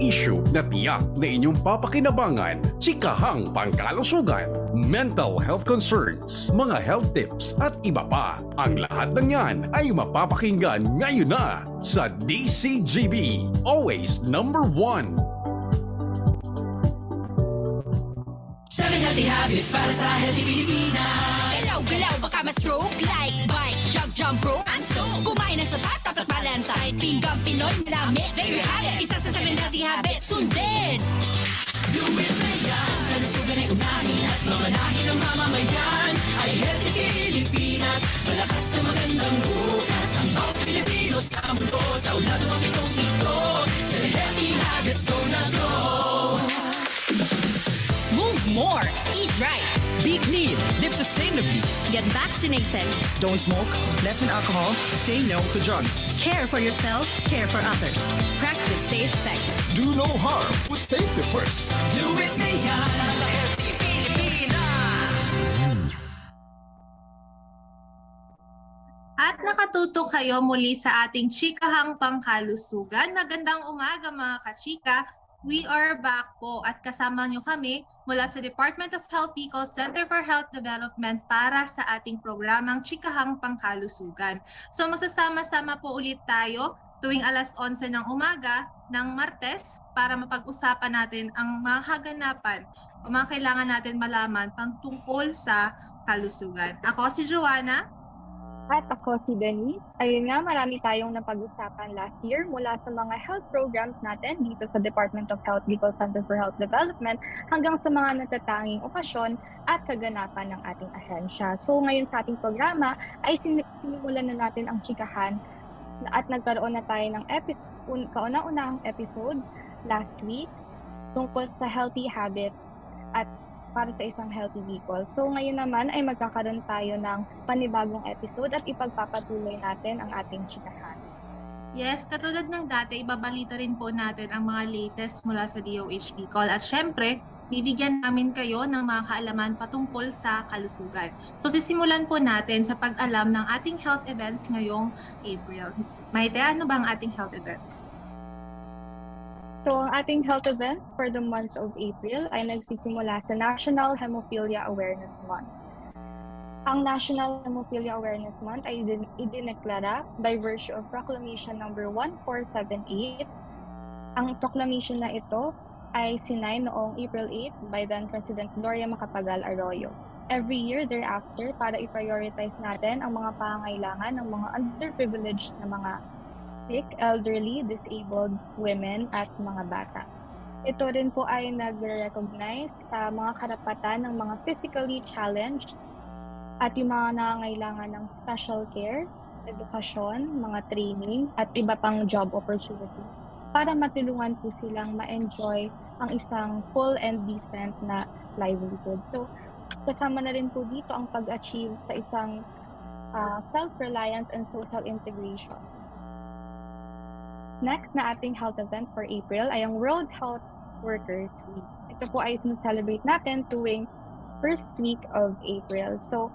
issue na tiyak na inyong papakinabangan, chikahang pangkalusugan, mental health concerns, mga health tips at iba pa. Ang lahat ng yan ay mapapakinggan ngayon na sa DCGB, always number 1. 7 healthy habits para sa healthy Pilipinas. Galaw-galaw baka ma-stroke. Like, bike, jog, jump rope. I'm stoked. Kumain ng sapat, tapat balansay. Pinggang Pinoy, marami. There you have it. Isa sa 7 healthy habits. Sundin! Do it na yan. Kalusugan ay unahin at mamanahin ng mamamayan. Ay healthy Pilipinas. Malakas sa magandang bukas. Ang bawat Pilipino sa mundo. Sa ulado ang pitong ito. 7 healthy habits, go na go. Move more, eat right, Be clean, live sustainably. get vaccinated, Don't smoke, lessen alcohol, say no to drugs. care for yourself, care for others. Practice safe sex. Do no harm. Put safety first. Do it na yan. Sa healthy Pilipinas. At nakatuto kayo muli sa ating chikahang pangkalusugan. Magandang umaga mga kachika. We are back po at kasama nyo kami mula sa Department of Health Bicol Center for Health Development para sa ating programang Chikahang Pangkalusugan. So magsasama-sama po ulit tayo tuwing alas 11 ng umaga ng Martes para mapag-usapan natin ang mga kaganapan o mga kailangan natin malaman tungkol sa kalusugan. Ako si Joanna. At ako si Denise. Ayun nga, marami tayong napag-usapan last year mula sa mga health programs natin dito sa Department of Health Bicol Center for Health Development hanggang sa mga natatanging okasyon at kaganapan ng ating ahensya. So ngayon sa ating programa ay sinimulan na natin ang chikahan at nagkaroon na tayo ng kauna-unahang episode last week tungkol sa healthy habits at para sa isang healthy Bicol. So ngayon naman ay magkakaroon tayo ng panibagong episode at ipagpapatuloy natin ang ating chikahan. Yes, katulad ng dati, ibabalita rin po natin ang mga latest mula sa DOH Bicol. At syempre, bibigyan namin kayo ng mga kaalaman patungkol sa kalusugan. So sisimulan po natin sa pag-alam ng ating health events ngayong April. Maite, ano ba ang ating health events? So ang ating health event for the month of April ay nagsisimula sa National Hemophilia Awareness Month. Ang National Hemophilia Awareness Month ay idineklara by virtue of Proclamation number 1478. Ang proclamation na ito ay sinay noong April 8 by then President Gloria Macapagal Arroyo. Every year thereafter, para i-prioritize natin ang mga pangangailangan ng mga underprivileged na mga sick, elderly, disabled women at mga bata. Ito rin po ay nagre-recognize sa mga karapatan ng mga physically challenged at yung mga nangangailangan ng special care, edukasyon, mga training at iba pang job opportunity para matulungan po silang ma-enjoy ang isang full and decent na livelihood. So, kasama na rin po dito ang pag-achieve sa isang self-reliance and social integration. Next na ating health event for April ay ang World Health Workers Week. Ito po ay sinaselebrate natin tuwing first week of April. So,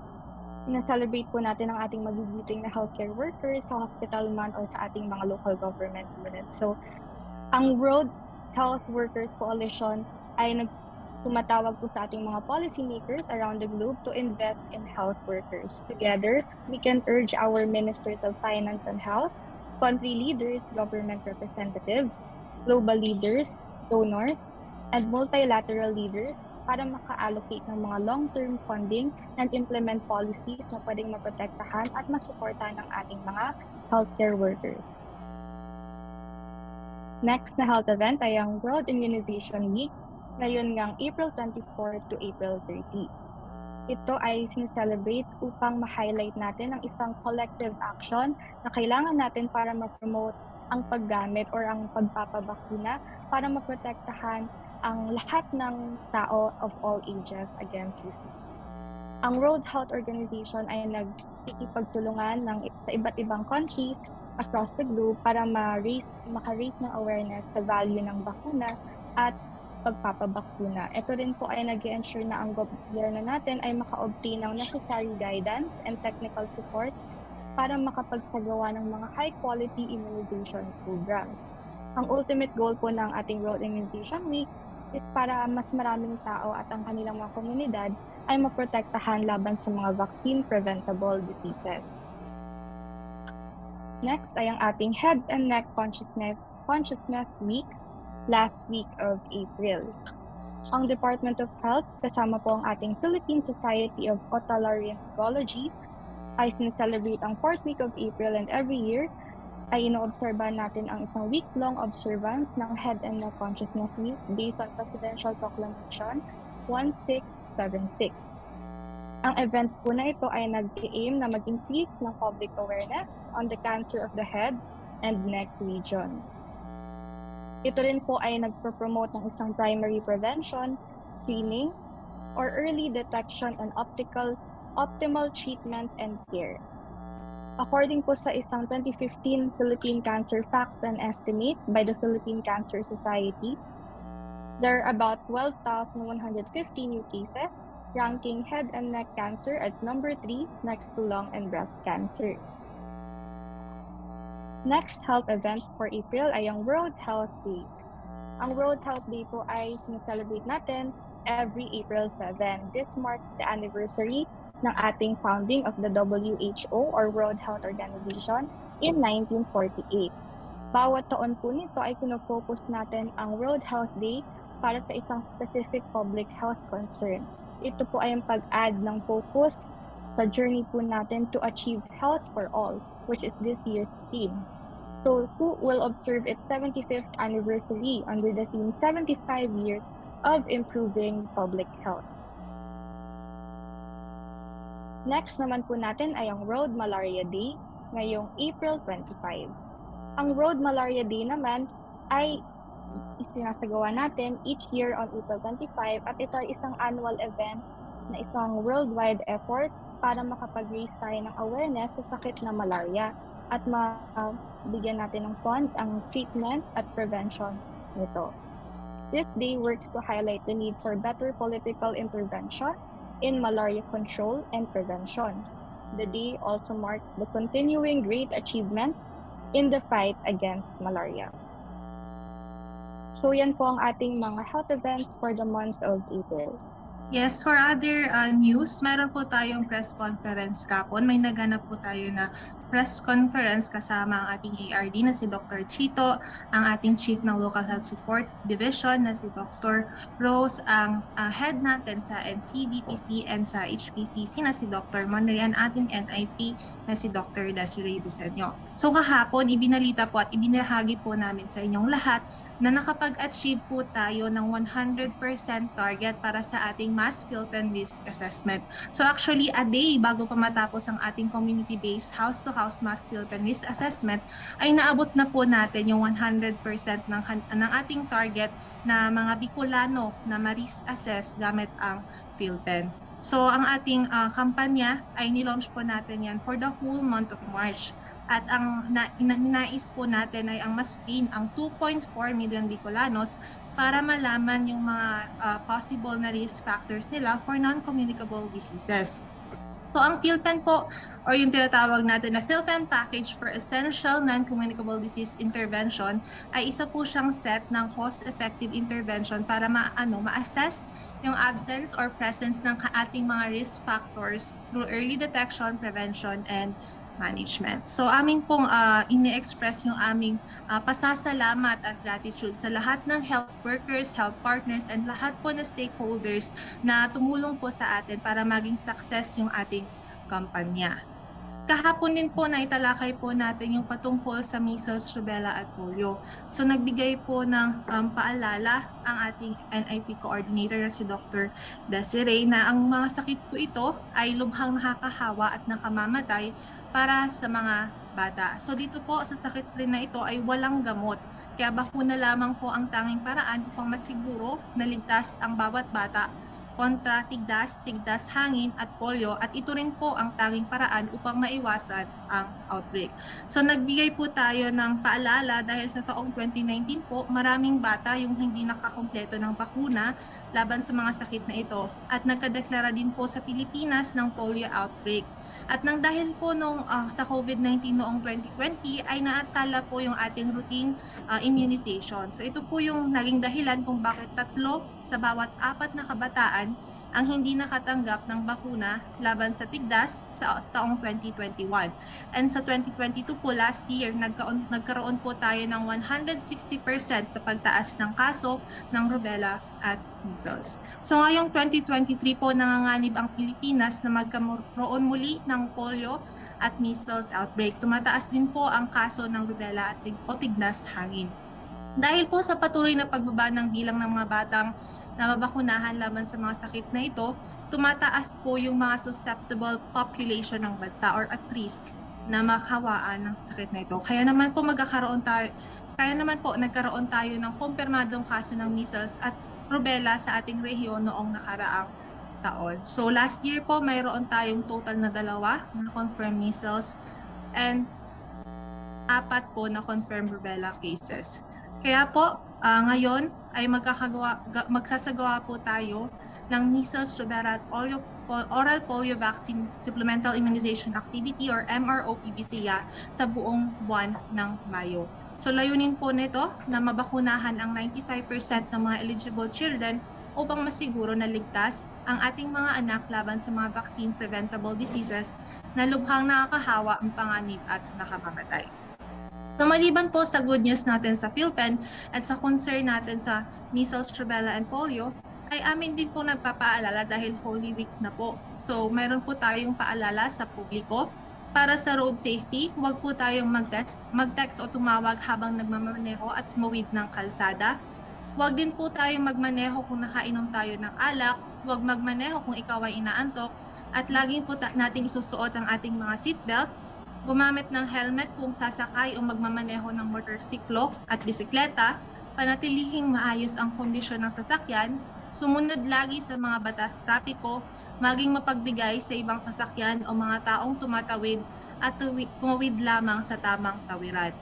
sinaselebrate po natin ang ating magigiting na healthcare workers sa hospital man or sa ating mga local government units. So, ang World Health Workers Coalition ay tumatawag po sa ating mga policymakers around the globe to invest in health workers. Together, we can urge our ministers of finance and health, country leaders, government representatives, global leaders, donors, and multilateral leaders para maka-allocate ng mga long-term funding and implement policies na pwedeng maprotektahan at masuportahan ng ating mga healthcare workers. Next na health event ay ang World Immunization Week, ngayon ngang April 24 to April 30. Ito ay sineselebrate upang ma-highlight natin ang isang collective action na kailangan natin para ma-promote ang paggamit or ang pagpapabakuna para maprotektahan ang lahat ng tao of all ages against disease. Ang World Health Organization ay nagkikipagtulungan sa iba't ibang countries across the globe para maka-raise ng awareness sa value ng bakuna at pagpapabakuna. Ito rin po ay nag-ensure na ang gobyerno natin ay maka-obtain ng necessary guidance and technical support para makapagsagawa ng mga high-quality immunization programs. Ang ultimate goal po ng ating World Immunization Week is para mas maraming tao at ang kanilang mga komunidad ay maprotektahan laban sa mga vaccine-preventable diseases. Next ay ang ating Head and Neck Consciousness Week last week of April. Ang Department of Health kasama po ang ating Philippine Society of Otolaryngology ay sineselebrate ang 4th week of April, and every year ay inoobserbahan natin ang isang week-long observance ng Head and Neck Consciousness Week based on Presidential Proclamation 1676. Ang event po na ito ay nag-aim na mag-increase ng public awareness on the cancer of the head and neck region. Ito rin po ay nagpo-promote ng isang primary prevention, screening, or early detection and optimal treatment and care. According po sa isang 2015 Philippine Cancer Facts and Estimates by the Philippine Cancer Society, there are about 12,150 new cases, ranking head and neck cancer at number 3 next to lung and breast cancer. Next health event for April ay ang World Health Day. Ang World Health Day po ay sineselebrate natin every April 7. This marks the anniversary ng ating founding of the WHO or World Health Organization in 1948. Bawat taon po nito ay pinofocus natin ang World Health Day para sa isang specific public health concern. Ito po ay ang pag-add ng focus sa journey po natin to achieve health for all, which is this year's theme. So, WHO will observe its 75th anniversary under the theme 75 years of improving public health. Next naman po natin ay ang World Malaria Day ngayong April 25. Ang World Malaria Day naman ay isinasagawa natin each year on April 25 at ito ay isang annual event na isang worldwide effort para makapag-raise tayo ng awareness sa sakit na malaria at mabigyan natin ng funds ang treatment at prevention nito. This day works to highlight the need for better political intervention in malaria control and prevention. The day also marks the continuing great achievements in the fight against malaria. So yan po ang ating mga health events for the month of April. Yes, for other news, meron po tayong press conference kapon. May naganap po tayo na press conference kasama ang ating ARD na si Dr. Chito, ang ating Chief ng Local Health Support Division na si Dr. Rose, ang head natin sa NCDPC and sa HPCC na si Dr. Monray, ang ating NIP na si Dr. Desiree Diseño. So kahapon, ibinalita po at ibinahagi po namin sa inyong lahat na nakapag-achieve po tayo ng 100% target para sa ating mass Philippine risk assessment. So actually, a day bago pa matapos ang ating community-based house-to-house mass Philippine risk assessment, ay naabot na po natin yung 100% ng ating target na mga Bicolano na ma-risk assess gamit ang PhilPen. So ang ating kampanya ay nilaunch po natin yan for the whole month of March. At ang ninais po natin ay ang ma-screen ang 2.4 million Bicolanos para malaman yung mga possible na risk factors nila for non-communicable diseases. So ang PhilPen po, or yung tinatawag natin na PhilPen Package for Essential Non-Communicable Disease Intervention, ay isa po siyang set ng cost-effective intervention para ma-assess yung absence or presence ng ating mga risk factors through early detection, prevention, and management. So amin pong ini-express yung aming pasasalamat at gratitude sa lahat ng health workers, health partners, and lahat po na stakeholders na tumulong po sa atin para maging success yung ating kampanya. Kahapon din po na italakay po natin yung patungkol sa measles, rubella at polio. So nagbigay po ng paalala ang ating NIP coordinator na si Dr. Desiree na ang mga sakit po ito ay lubhang nakakahawa at nakamamatay para sa mga bata. So dito po sa sakit rin na ito ay walang gamot. Kaya bakuna lamang po ang tanging paraan upang masiguro na ligtas ang bawat bata kontra tigdas, hangin at polio at ito rin po ang tanging paraan upang maiwasan ang outbreak. So nagbigay po tayo ng paalala dahil sa taong 2019 po maraming bata yung hindi nakakompleto ng bakuna laban sa mga sakit na ito at nagkadeklara din po sa Pilipinas ng polio outbreak. At nang dahil po sa COVID-19 noong 2020 ay naatala po yung ating routine immunization. So ito po yung naging dahilan kung bakit 3 sa bawat 4 na kabataan ang hindi nakatanggap ng bakuna laban sa tigdas sa taong 2021. And sa 2022 po last year, nagkaroon po tayo ng 160% na pagtaas ng kaso ng rubella at measles. So ngayong 2023 po nanganganib ang Pilipinas na magkaroon muli ng polio at measles outbreak. Tumataas din po ang kaso ng rubella at tigdas hangin. Dahil po sa patuloy na pagbaba ng bilang ng mga batang na mabakunahan laban sa mga sakit na ito, tumataas po yung mga susceptible population ng bansa or at risk na makahawaan ng sakit na ito. Kaya naman po nagkaroon tayo ng kumpirmadong kaso ng measles at rubella sa ating rehiyon noong nakaraang taon. So last year po mayroon tayong total na 2 na confirmed measles and 4 po na confirmed rubella cases. Kaya po ngayon ay magsasagawa po tayo ng measles, rubella at oral polio vaccine supplemental immunization activity or MRO-PBCA sa buong buwan ng Mayo. So layunin po nito na mabakunahan ang 95% ng mga eligible children upang masiguro na ligtas ang ating mga anak laban sa mga vaccine preventable diseases na lubhang nakakahawa ang panganib at nakamamatay. So maliban po sa good news natin sa PhilPen at sa concern natin sa measles, rubella, and polio, ay amin din po nagpapaalala dahil Holy Week na po. So mayroon po tayong paalala sa publiko para sa road safety. Huwag po tayong mag-text o tumawag habang nagmamaneho at tumawid ng kalsada. Huwag din po tayong magmaneho kung nakainom tayo ng alak. Huwag magmaneho kung ikaw ay inaantok. At laging po nating isusuot ang ating mga seatbelt. Gumamit ng helmet kung sasakay o magmamaneho ng motorsiklo at bisikleta, panatilihing maayos ang kondisyon ng sasakyan, sumunod lagi sa mga batas trapiko, maging mapagbigay sa ibang sasakyan o mga taong tumatawid at tumawid lamang sa tamang tawiran.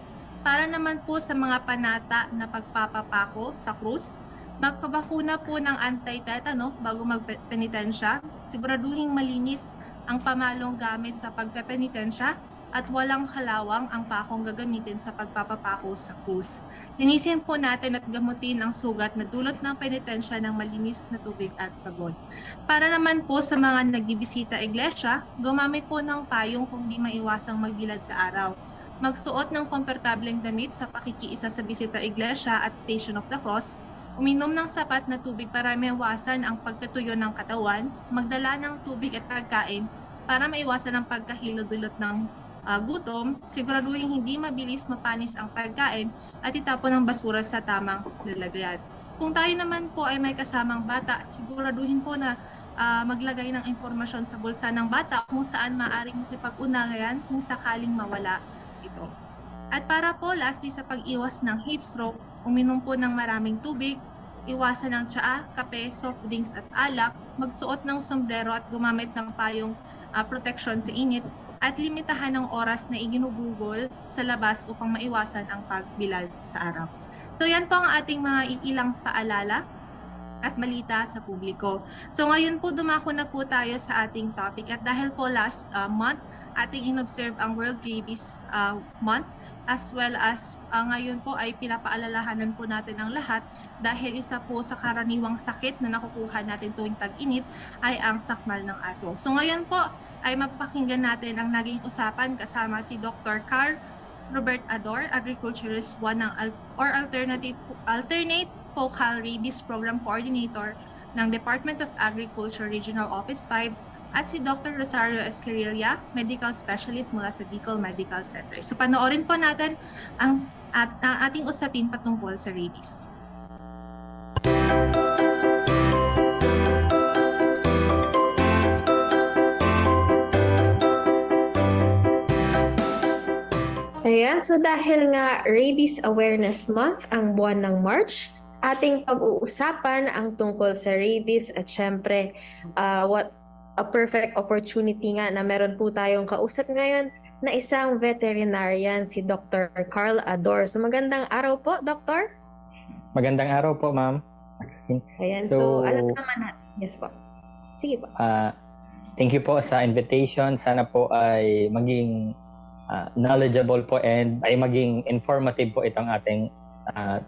Para naman po sa mga panata na pagpapapako sa krus, magpabakuna po ng anti-tetano bago magpenitensya, siguraduhing malinis ang pamalong gamit sa pagpepenitensya at walang kalawang ang pakong gagamitin sa pagpapapako sa krus. Linisin po natin at gamutin ang sugat na dulot ng penitensya ng malinis na tubig at sabon. Para naman po sa mga nagbibisita iglesia, gumamit po ng payong kung di maiwasang magbilad sa araw. Magsuot ng komportableng damit sa pakikiisa sa bisita iglesia at Station of the Cross, uminom ng sapat na tubig para maiwasan ang pagkatuyo ng katawan, magdala ng tubig at pagkain para maiwasan ang pagkahilo-dulot ng gutom, siguraduhin hindi mabilis mapanis ang pagkain at itapon ang basura sa tamang lalagyan. Kung tayo naman po ay may kasamang bata, siguraduhin po na maglagay ng impormasyon sa bulsa ng bata kung saan maaaring makipag-ugnayan kung sakaling mawala ito. At para po lastly sa pag-iwas ng heat stroke, uminom po ng maraming tubig, iwasan ng tsaa, kape, soft drinks at alak, magsuot ng sombrero at gumamit ng payong protection sa init, at limitahan ng oras na iginugugol sa labas upang maiwasan ang pagbilad sa araw. So yan po ang ating mga ilang paalala at balita sa publiko. So ngayon po dumako na po tayo sa ating topic at dahil po last month ating inobserve ang World Rabies Month as well as ngayon po ay pinapaalalahanan po natin ang lahat dahil isa po sa karaniwang sakit na nakukuha natin tuwing tag-init ay ang sakmal ng aso. So ngayon po ay mapapakinggan natin ang naging usapan kasama si Dr. Carl Robert Ador, Agriculturist 1 ng Alternate Focal Rabies Program Coordinator ng Department of Agriculture Regional Office 5 at si Dr. Rosario Esquerilla, Medical Specialist mula sa Bicol Medical Center. So panoorin po natin ang ating usapin patungkol sa rabies. Ayan, so dahil nga Rabies Awareness Month ang buwan ng March, ating pag-uusapan ang tungkol sa rabies at syempre, what a perfect opportunity nga na meron po tayong kausap ngayon na isang veterinarian, si Dr. Carl Ador. So magandang araw po, Doctor. Magandang araw po, Ma'am Maxine. Ayan, so alam naman natin. Yes po. Sige po. Thank you po sa invitation. Sana po ay maging knowledgeable po and ay maging informative po itong ating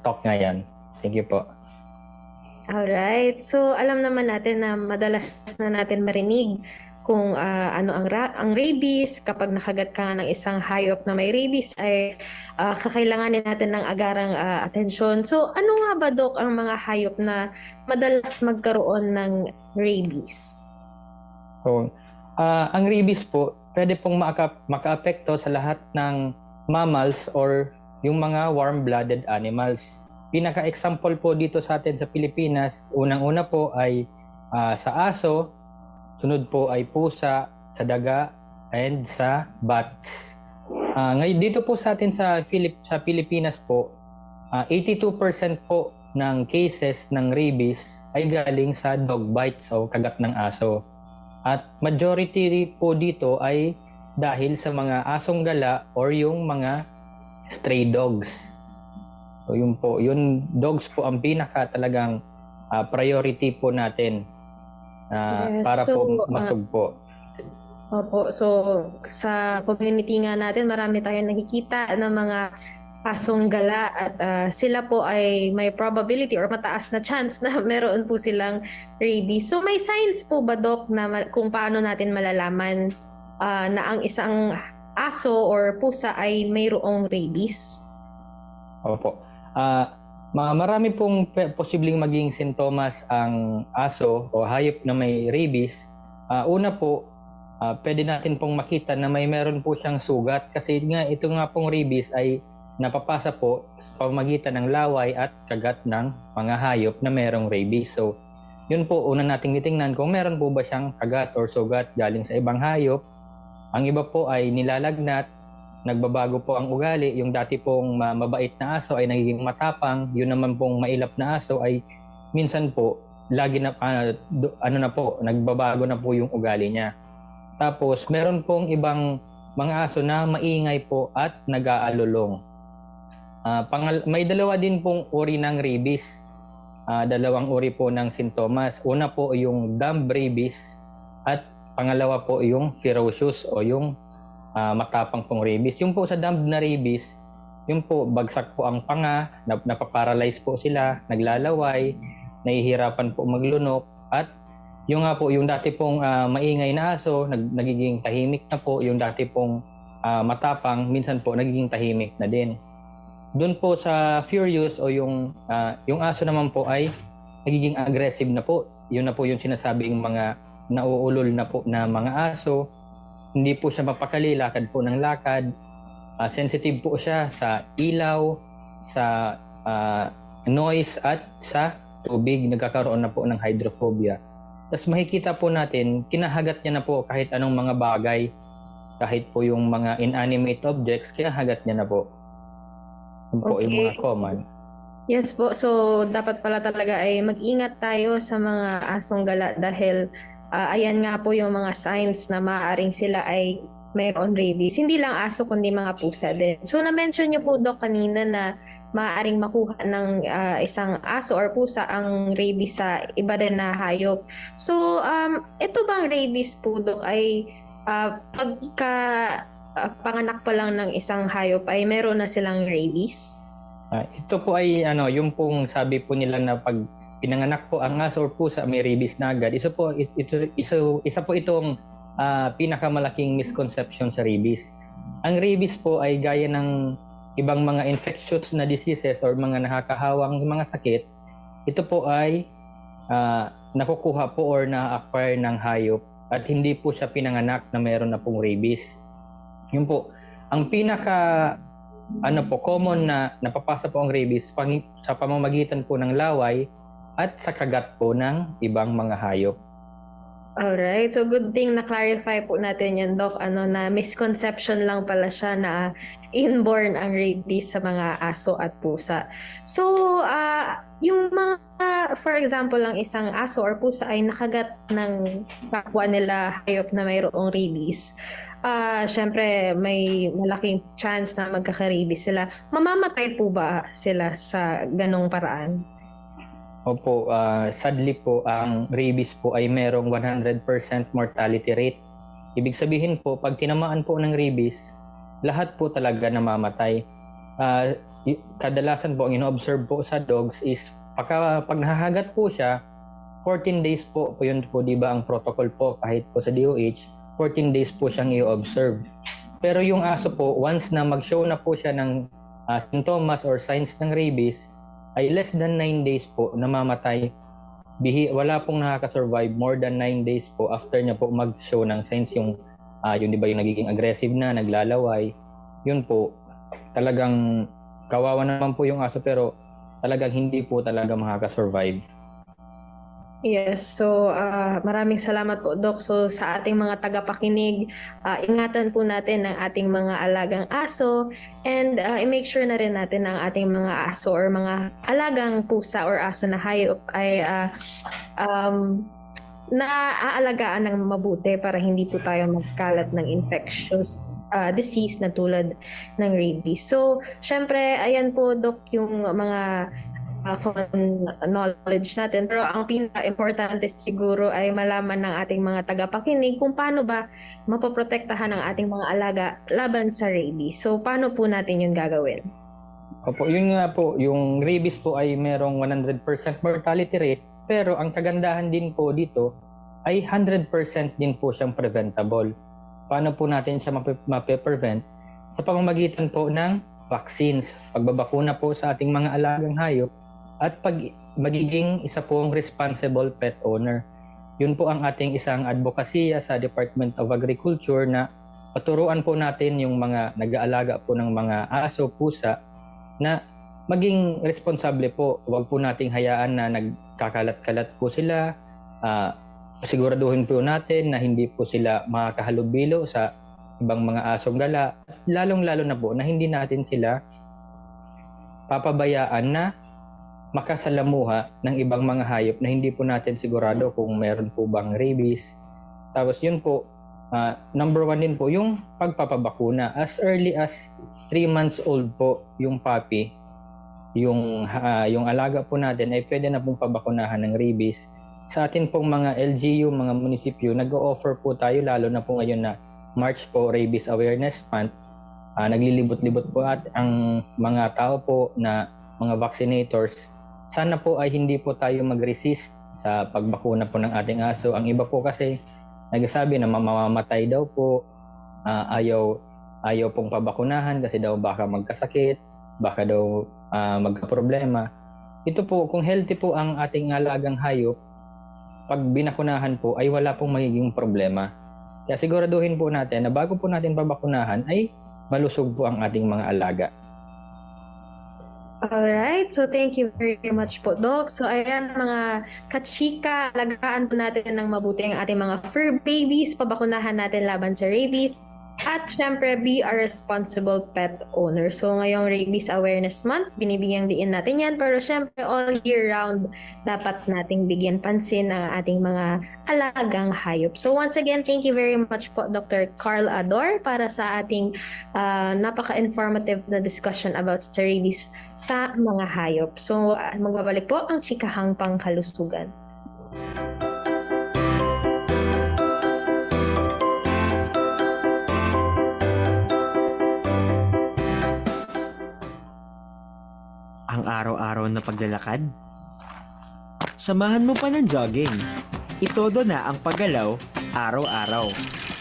talk ngayon. Thank you po. Alright. So, alam naman natin na madalas na natin marinig kung ano ang rabies. Kapag nakagat ka ng isang hayop na may rabies, ay kakailanganin natin ng agarang atensyon. So, ano nga ba, Doc, ang mga hayop na madalas magkaroon ng rabies? So, ang rabies po, pwede pong maka-apekto sa lahat ng mammals or yung mga warm-blooded animals. Pinaka-example po dito sa atin sa Pilipinas, unang-una po ay sa aso, sunod po ay pusa, sa daga, and sa bats. Ngayon dito po sa atin sa Pilipinas po, 82% po ng cases ng rabies ay galing sa dog bites o kagat ng aso. At majority po dito ay dahil sa mga asong gala or yung mga stray dogs. So yun dogs po ang pinaka talagang priority po natin para po masugpo. Opo, so sa community nga natin marami tayong nakikita ng mga asong gala at sila po ay may probability or mataas na chance na meron po silang rabies. So may signs po ba, Doc, na kung paano natin malalaman na ang isang aso or pusa ay mayroong rabies? Opo. Marami pong posibleng maging sintomas ang aso o hayop na may rabies. Una po, pwede natin pong makita na meron po siyang sugat kasi nga ito nga pong rabies ay napapasa po sa pamamagitan ng laway at kagat ng mga hayop na merong rabies. So, yun po, una nating titingnan kung meron po ba siyang kagat or sugat galing sa ibang hayop. Ang iba po ay nilalagnat, nagbabago po ang ugali. Yung dati pong mabait na aso ay nagiging matapang. Yun naman pong mailap na aso ay minsan po lagi na nagbabago na po yung ugali niya. Tapos meron pong ibang mga aso na maingay po at nag-aalulong. May dalawa din pong uri ng rabies. Dalawang uri po ng sintomas. Una po yung dumb rabies at pangalawa po yung ferocious o yung matapang pong rabies. Yung po sa dumb na rabies, yung po bagsak po ang panga, napaparalyze po sila, naglalaway, nahihirapan po maglunok, at yung nga po yung dati pong maingay na aso, nagiging tahimik na po, yung dati pong matapang, minsan po nagiging tahimik na din. Doon po sa furious o yung aso naman po ay nagiging aggressive na po. Yun na po yung sinasabing mga nauulol na po na mga aso. Hindi po siya mapakali, lakad po ng lakad. Sensitive po siya sa ilaw, sa noise at sa tubig. Nagkakaroon na po ng hydrophobia. Tapos makikita po natin, kinahagat niya na po kahit anong mga bagay. Kahit po yung mga inanimate objects, kinahagat niya na po. Yun po yung mga common. Yes po. So, dapat pala talaga ay mag-ingat tayo sa mga asong gala dahil ayan nga po yung mga signs na maaaring sila ay mayroon rabies. Hindi lang aso kundi mga pusa din. So, na-mention niyo po, Doc, kanina na maaaring makuha ng isang aso or pusa ang rabies sa iba din na hayop. So, ito bang rabies po, Doc, ay pagka panganak pa lang ng isang hayop ay meron na silang rabies? Ito po ay yung pong sabi po nila na pag pinanganak po ang aso or pusa may rabies na agad. Isa po itong pinakamalaking misconception sa rabies. Ang rabies po ay gaya ng ibang mga infectious na diseases or mga nakakahawang mga sakit. Ito po ay nakukuha po or na-acquire ng hayop at hindi po siya pinanganak na mayroon na pong rabies. Yun po, ang pinaka common na napapasa po ang rabies sa pamamagitan po ng laway at sa kagat po ng ibang mga hayop. Alright, so good thing na-clarify po natin yan, Doc, na misconception lang pala siya na inborn ang rabies sa mga aso at pusa. So, yung mga, for example, lang isang aso or pusa ay nakagat ng kapwa nila hayop na mayroong rabies. Syempre, may malaking chance na magkaka-rabies sila. Mamamatay po ba sila sa ganong paraan? Opo, sadly po, ang rabies po ay merong 100% mortality rate. Ibig sabihin po, pag tinamaan po ng rabies, lahat po talaga namamatay. Kadalasan po, ang ino-observe po sa dogs is, pag nahahagat po siya, 14 days po, yun po, di ba, ang protocol po, kahit po sa DOH, 14 days po siyang i-observe. Pero yung aso po, once na mag-show na po siya ng sintomas or signs ng rabies, ay less than 9 days po namamatay. Wala pong nakaka-survive more than 9 days po after niya po mag-show ng signs yung di ba yung nagiging aggressive na, naglalaway. Yun po, talagang kawawa naman po yung aso pero talagang hindi po talaga makaka-survive. Yes, so maraming salamat po, Doc. So sa ating mga tagapakinig, ingatan po natin ang ating mga alagang aso and i-make sure na rin natin ang ating mga aso or mga alagang pusa or aso na hayop ay naaalagaan ng mabuti para hindi po tayo magkalat ng infectious disease na tulad ng rabies. So, syempre, ayan po, Doc, yung mga knowledge natin. Pero ang pinaka-importante siguro ay malaman ng ating mga tagapakinig kung paano ba mapoprotektahan ang ating mga alaga laban sa rabies. So, paano po natin yung gagawin? Opo, yun nga po, yung rabies po ay merong 100% mortality rate, pero ang kagandahan din po dito ay 100% din po siyang preventable. Paano po natin siya mape-prevent? Sa pamamagitan po ng vaccines, pagbabakuna po sa ating mga alagang hayop, at magiging isa pong responsible pet owner. Yun po ang ating isang advokasya sa Department of Agriculture na paturuan po natin yung mga nag-aalaga po ng mga aso, pusa na maging responsable po. Huwag po nating hayaan na nagkakalat-kalat po sila. Siguraduhin po natin na hindi po sila makakahalubilo sa ibang mga asong gala. Lalong-lalo na po na hindi natin sila papabayaan na makasalamuha ng ibang mga hayop na hindi po natin sigurado kung meron po bang rabies. Tapos yun po, number 1 din po yung pagpapabakuna. As early as 3 months old po yung puppy, yung alaga po natin ay pwede na pong pabakunahan ng rabies. Sa atin pong mga LGU, mga munisipyo, nag-o-offer po tayo lalo na po ngayon na March po, Rabies Awareness Month. Naglilibot-libot po at ang mga tao po na mga vaccinators, sana po ay hindi po tayo mag-resist sa pagbakuna po ng ating aso. Ang iba po kasi nagsasabi na mamamatay daw po, ayaw pong pabakunahan kasi daw baka magkasakit, baka daw magkaproblema. Ito po, kung healthy po ang ating alagang hayop, pag binakunahan po ay wala pong magiging problema. Kaya siguraduhin po natin na bago po natin pabakunahan ay malusog po ang ating mga alaga. Alright, so thank you very much po, Doc. So ayan mga kachika, alagaan po natin ng mabuti ang ating mga fur babies, pabakunahan natin laban sa rabies, at syempre be a responsible pet owner. So ngayong Rabies Awareness Month, binibigyang diin natin yan, pero syempre all year round dapat nating bigyan pansin ang ating mga alagang hayop. So once again, thank you very much po, Dr. Carl Ador, para sa ating napaka-informative na discussion about sa rabies sa mga hayop. So magbabalik po ang Chikahang Pangkalusugan. Ang araw-araw na paglalakad? Samahan mo pa ng jogging. Itodo na ang paggalaw araw-araw.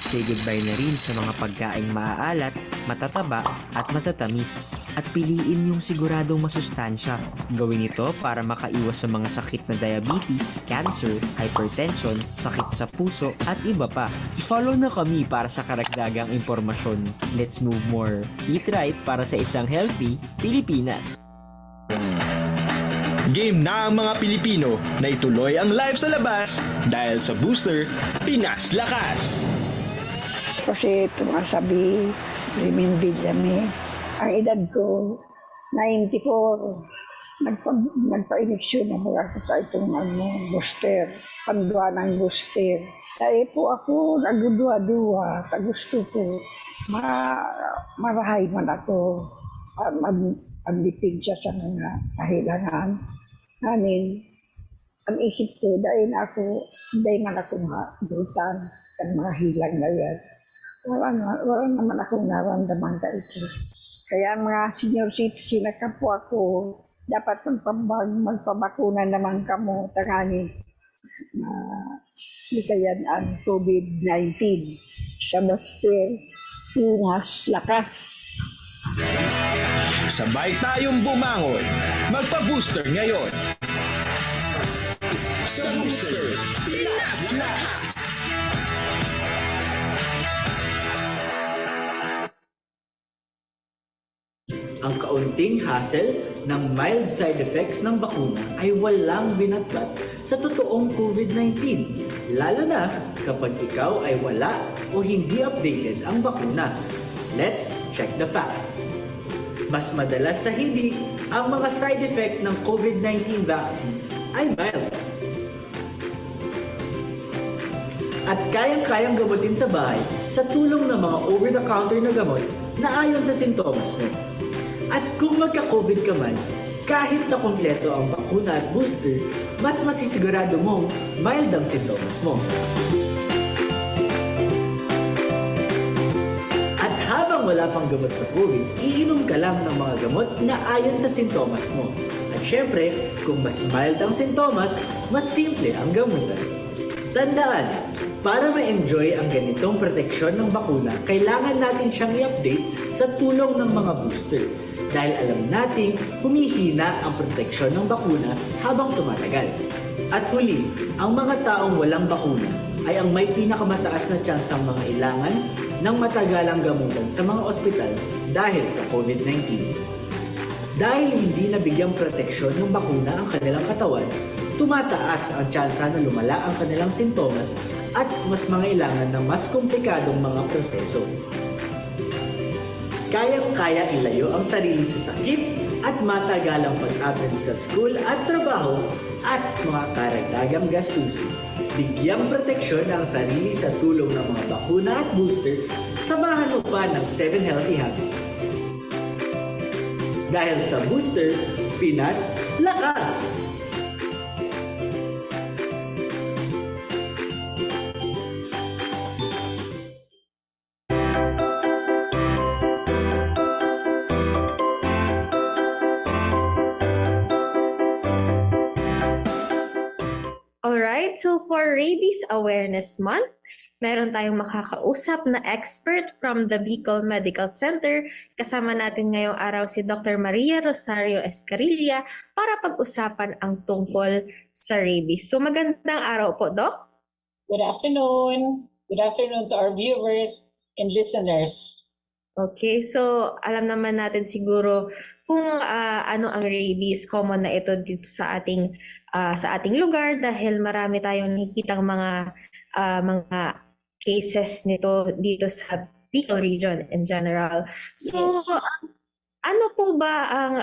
Say goodbye na rin sa mga pagkaing maaalat, matataba at matatamis. At piliin yung siguradong masustansya. Gawin ito para makaiwas sa mga sakit na diabetes, cancer, hypertension, sakit sa puso at iba pa. I-follow na kami para sa karagdagang impormasyon. Let's move more. Eat right para sa isang healthy Pilipinas. Game na ang mga Pilipino na ituloy ang live sa labas dahil sa booster, Pinas Lakas! Kasi tumasabi, reminded kami. Ang edad ko, 94. Nagpa-injection na mula ko sa itong booster. Pandua ng booster. Dahil po ako nagdudua-dua. Gusto ko marahay man ako. Magdipig siya sa mga kahilangan. Namin, ang isip ko, dahil ako, hindi man ako mabutan sa mga hilang na yan. Wala naman akong naramdaman ka ito. Kaya mga senior citizen na kapwa ko, dapat magpabakuna naman kamo tagani likayan ang COVID-19 sa booster Pinas Lakas. Sabay tayong bumangon, magpa-booster ngayon! Sa booster, Pinas Lakas! Ang kaunting hassle ng mild side effects ng bakuna ay walang binatbat sa totoong COVID-19, lalo na kapag ikaw ay wala o hindi updated ang bakuna. Let's check the facts. Mas madalas sa hindi, ang mga side effect ng COVID-19 vaccines ay mild. At kayang-kayang gamutin sa bahay sa tulong ng mga over-the-counter na gamot na ayon sa sintomas mo. At kung magka-COVID ka man, kahit na kompleto ang bakuna at booster, mas masisigurado mong mild ang sintomas mo. At habang wala pang gamot sa COVID, iinom ka lang ng mga gamot na ayon sa sintomas mo. At syempre, kung mas mild ang sintomas, mas simple ang gamutan. Tandaan, para ma-enjoy ang ganitong proteksyon ng bakuna, kailangan natin siyang i-update sa tulong ng mga booster. Dahil alam nating humihina ang proteksyon ng bakuna habang tumatagal. At huli, ang mga taong walang bakuna ay ang may pinakamataas na tsansang mga ilangan ng matagalang gamutan sa mga ospital dahil sa COVID-19. Dahil hindi nabigyang proteksyon ng bakuna ang kanilang katawan, tumataas ang tsansa na lumala ang kanilang sintomas at mas mangailangan ng mas komplikadong mga proseso. Kayang-kaya ilayo ang sarili sa sakit at matagalang pag-absent sa school at trabaho at mga karagdagang gastusin. Bigyang proteksyon ang sarili sa tulong ng mga bakuna at booster, samahan mo pa ng 7 healthy habits. Dahil sa booster, Pinas Lakas! Alright, so for Rabies Awareness Month, meron tayong makakausap na expert from the Bicol Medical Center. Kasama natin ngayong araw si Dr. Maria Rosario Escarilla para pag-usapan ang tungkol sa rabies. So magandang araw po, Doc. Good afternoon. Good afternoon to our viewers and listeners. Okay, so alam naman natin siguro kung ano ang rabies. Common na ito dito sa ating lugar dahil marami tayong nakikitang mga cases nito dito sa Bicol region in general. So ano po ba ang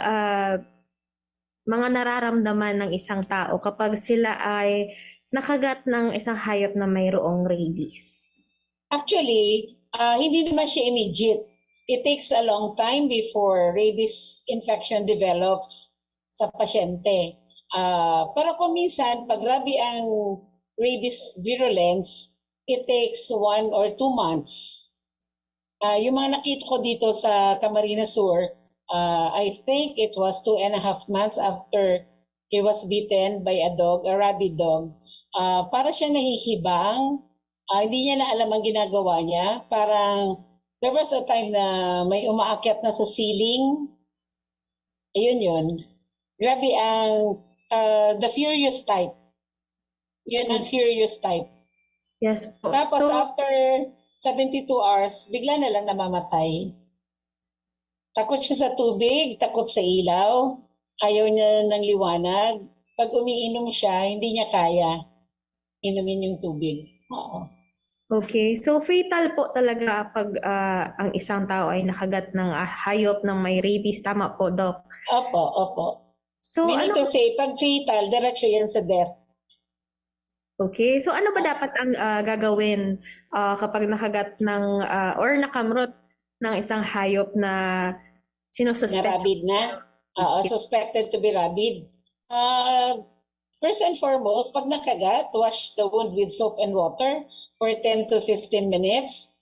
mga nararamdaman ng isang tao kapag sila ay nakagat ng isang hayop na mayroong rabies? Actually, hindi naman siya immediate. It takes a long time before rabies infection develops sa pasyente. Pero kung minsan, pag grabe ang rabies virulence, it takes 1 or 2 months. Yung mga nakita ko dito sa Camarines Sur, I think it was 2.5 months after he was bitten by a dog, a rabid dog. Para siya nahihibang, hindi niya na alam ang ginagawa niya. Parang there was a time na may umaakyat na sa ceiling. Ayun yun. Grabe ang the furious type. Yun ang furious type. Yes po. Tapos after 72 hours, bigla na lang namamatay. Takot siya sa tubig, takot sa ilaw. ayaw niya ng liwanag. Pag umiinom siya, hindi niya kaya inumin yung tubig. Oo. Okay, so fatal po talaga pag ang isang tao ay nakagat ng hayop ng may rabies. Tama po, Doc? Opo. So, Meaning to say, pag fetal, diretso yan sa death. Okay, so ano ba dapat ang gagawin kapag nakagat ng or nakamrot ng isang hayop na Na sinususpect? rabid na. Suspected to be rabid. First and foremost, pag nakagat, wash the wound with soap and water for 10 to 15 minutes.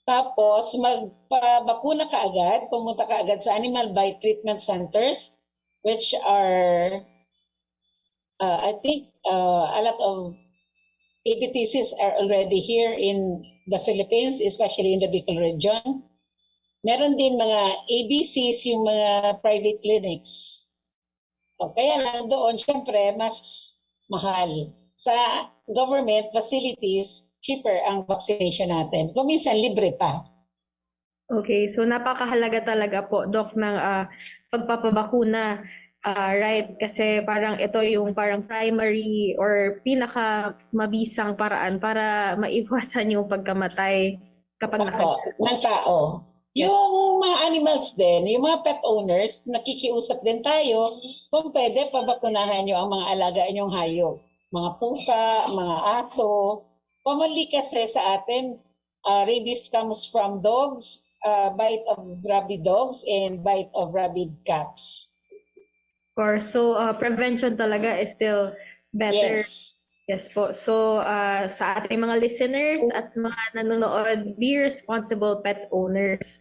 Tapos, magpabakuna ka agad, pumunta ka agad sa animal bite treatment centers, which are, I think, a lot of ABTCs are already here in the Philippines, especially in the Bicol region. Meron din mga ABCs, yung mga private clinics. Kaya lang doon, syempre, mas mahal. Sa government facilities, cheaper ang vaccination natin. Kung minsan, libre pa. Okay, so napakahalaga talaga po, Doc, ng pagpapabakuna, right? Kasi parang ito yung parang primary or pinaka mabisang paraan para maiwasan yung pagkamatay kapag ng tao. Yung mga animals din, yung mga pet owners, nakikiusap din tayo kung pwede pabakunahan nyo ang mga alaga nyong hayop. Mga pusa, mga aso. Commonly kasi sa atin, rabies comes from dogs, bite of rabid dogs, and bite of rabid cats. Of course, so prevention talaga is still better. Yes po. So sa ating mga listeners at mga nanonood, be responsible pet owners.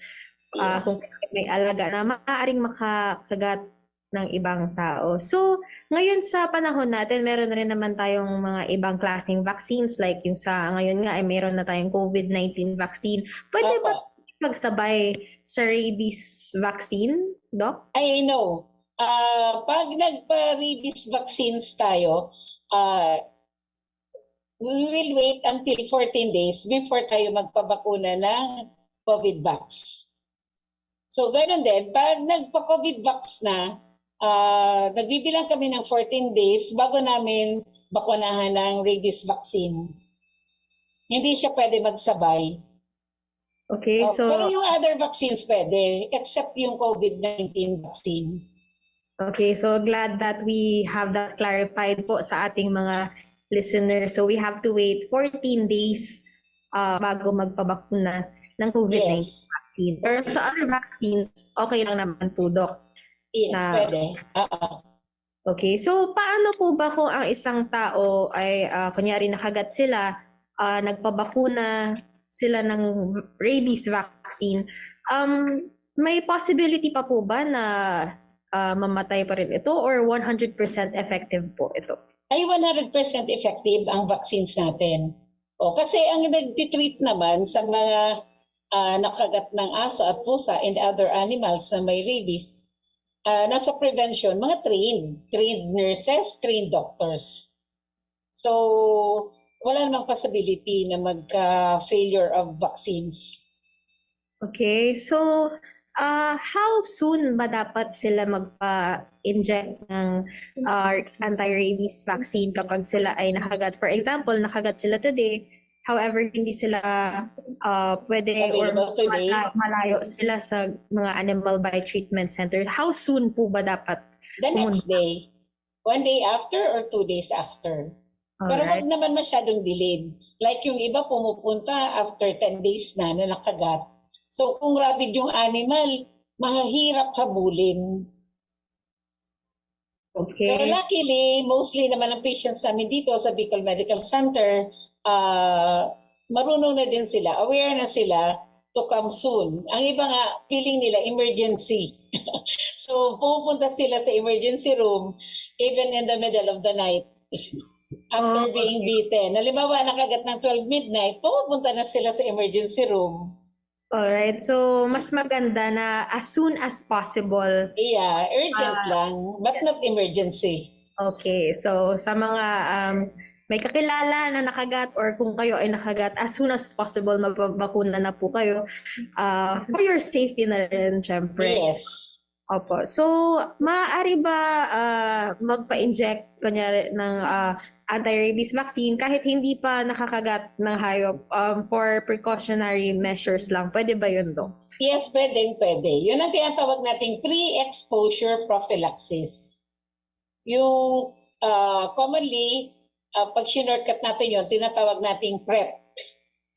Kung may alaga na maaaring makakagat ng ibang tao. So ngayon sa panahon natin, meron na rin naman tayong mga ibang klaseng vaccines like yung sa ngayon nga ay meron na tayong COVID-19 vaccine. Pwede ba magsabay sa rabies vaccine, Doc? I know. Pag nagpa-rabies vaccines tayo, we will wait until 14 days before tayo magpabakuna ng COVID vax. So, ganoon din, pag nagpa-COVID vax na, nagbibilang kami ng 14 days bago namin bakunahan ng rabies vaccine. Hindi siya pwede magsabay. Okay, so... Pero yung other vaccines pwede, except yung COVID-19 vaccine. Okay, so glad that we have that clarified po sa ating mga listeners. So we have to wait 14 days bago magpabakuna ng COVID-19 vaccine. Pero sa other vaccines, okay lang naman po, Doc. Yes, pwede. Okay, so paano po ba kung ang isang tao ay kunyari nakagat sila, nagpabakuna sila ng rabies vaccine, may possibility pa po ba na mamatay pa rin ito or 100% effective po ito? Ay 100% effective ang vaccines natin. Kasi ang nagtitreat naman sa mga nakagat ng aso at pusa and other animals na may rabies, nasa prevention, mga trained nurses, trained doctors. So, wala namang possibility na magka-failure of vaccines. Okay, so how soon ba dapat sila magpa-inject ng anti-rabies vaccine kapag sila ay nakagat? For example, nakagat sila today, however, hindi sila pwede or malayo sila sa mga animal bite treatment center. How soon po ba dapat? The next day. 1 day after or 2 days after. Pero wag naman masyadong delayed. Like yung iba pumupunta after 10 days na nakagat. So kung rabid yung animal, mahirap habulin. Okay. Pero luckily, mostly naman ang patients namin dito sa Bicol Medical Center, marunong na din sila, aware na sila to come soon. Ang iba nga, feeling nila emergency. So pupunta sila sa emergency room even in the middle of the night. After being beaten. Halimbawa, nakagat ng 12 midnight, pupunta na sila sa emergency room. Alright, so mas maganda na as soon as possible. Yeah, urgent lang, but not emergency. Okay, so sa mga may kakilala na nakagat or kung kayo ay nakagat, as soon as possible mapabakuna na po kayo for your safety na rin, syempre. Yes. Opo. So, maaari ba magpa-inject kunyari ng anti-rabies vaccine kahit hindi pa nakakagat ng hayop for precautionary measures lang? Pwede ba yun, Dok? Yes, pwede. Yun ang tinatawag nating pre-exposure prophylaxis. Yung commonly, pag shortcut natin yun, tinatawag nating PrEP,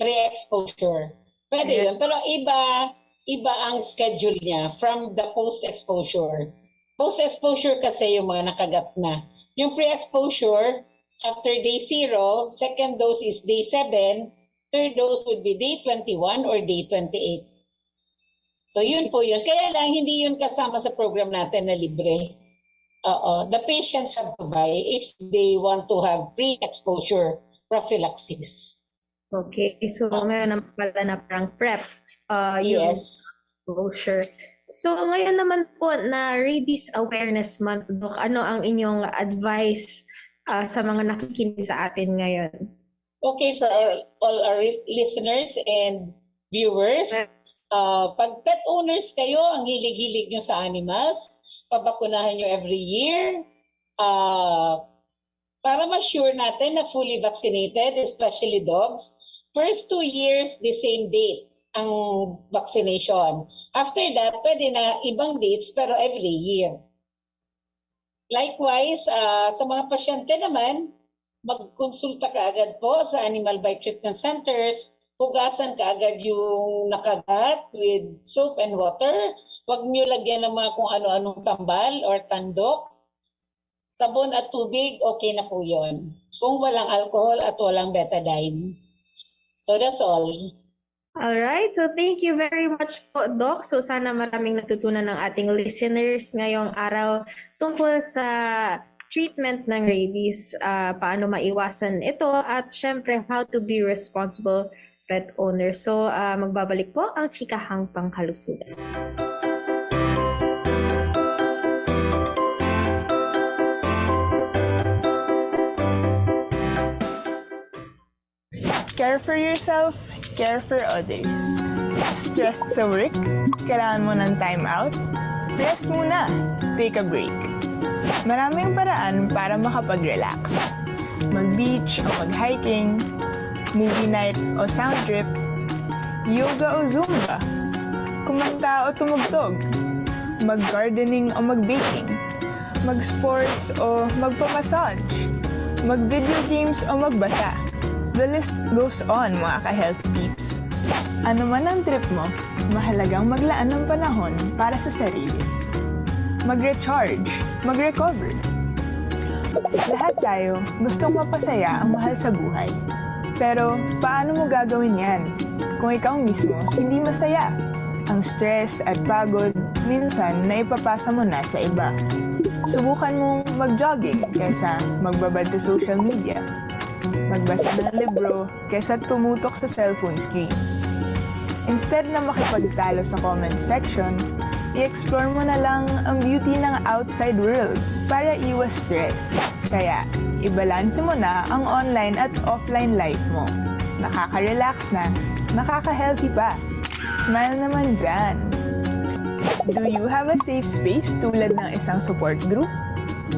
pre-exposure. Pwede yun, pero iba ang schedule niya from the post-exposure. Post-exposure kasi yung mga nakagat na. Yung pre-exposure, after day 0, second dose is day 7, third dose would be day 21 or day 28. So yun po yun. Kaya lang, hindi yun kasama sa program natin na libre. The patients have to buy if they want to have pre-exposure prophylaxis. Okay, so meron naman pala na parang PrEP. Yes. Exposure. So ngayon naman po na Rabies Awareness Month, Dok, ano ang inyong advice sa mga nakikinig sa atin ngayon? Okay, for all our listeners and viewers, pag pet owners kayo, ang hilig-hilig nyo sa animals, pabakunahan nyo every year para ma-sure natin na fully vaccinated, especially dogs. First 2 years, the same date ang vaccination. After that, pwede na ibang dates pero every year. Likewise, sa mga pasyente naman, magkonsulta ka agad po sa Animal Bite Treatment Centers. Hugasan ka agad yung nakagat with soap and water. Huwag nyo lagyan ng mga kung ano-anong tambal or tandok. Sabon at tubig, okay na po yun. Kung walang alcohol at walang betadine. So that's all. Alright, so thank you very much po, Doc. So sana maraming natutunan ng ating listeners ngayong araw tungkol sa treatment ng rabies, paano maiwasan ito, at syempre how to be responsible pet owner. So magbabalik po ang Chikahang Pangkalusugan. Care for yourself, care for others. Stressed sa work? Kailangan mo ng time out? Rest muna. Take a break. Maraming paraan para makapag-relax. Mag-beach o mag-hiking, movie night o sound trip, yoga o zumba, kumanta o tumugtog, mag-gardening o mag-baking, mag-sports o magpamassage, mag-video games o magbasa. The list goes on, mga ka-health peeps. Ano man ang trip mo, mahalagang maglaan ng panahon para sa sarili. Mag-recharge, mag-recover. Lahat tayo gustong mapasaya ang mahal sa buhay. Pero paano mo gagawin yan kung ikaw mismo hindi masaya? Ang stress at pagod minsan na ipapasa mo na sa iba. Subukan mong mag-jogging kaysa magbabad sa social media. Magbasa ng libro kaysa tumutok sa cellphone screens. Instead na makipagtalo sa comment section, i-explore mo na lang ang beauty ng outside world para iwas stress. Kaya, ibalanse mo na ang online at offline life mo. Nakaka-relax na, nakaka-healthy pa. Smile naman dyan. Do you have a safe space tulad ng isang support group?